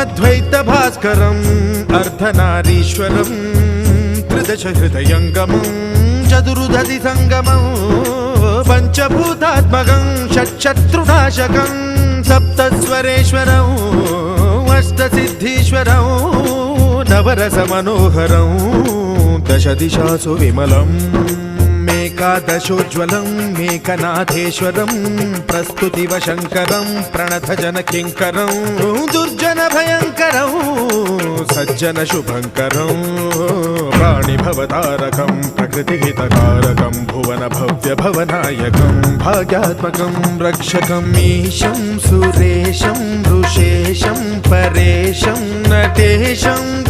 अद्वैतभास्करम् अर्धनारीश्वरम् त्रिदशहृदयङ्गमम् चतुर्दधि सङ्गमम् पञ्चभूतात्मकम् षट्शत्रुनाशकम् सप्तस्वरेश्वरम् अष्टसिद्धीश्वरम् नवरसमनोहरम् दशदिशासु विमलम् एकादशोज्ज्वलं मेकनाथेश्वरं प्रस्तुतिवशङ्करं प्रणतजनकिङ्करं दुर्जनभयङ्करं सज्जनशुभङ्करं प्राणिभवतारकं प्रकृतिहितकारकं भुवनभव्यभवनायकं भाग्यात्मकं रक्षकं ईशं सुरेशं ऋषेशं परेशं नटेशं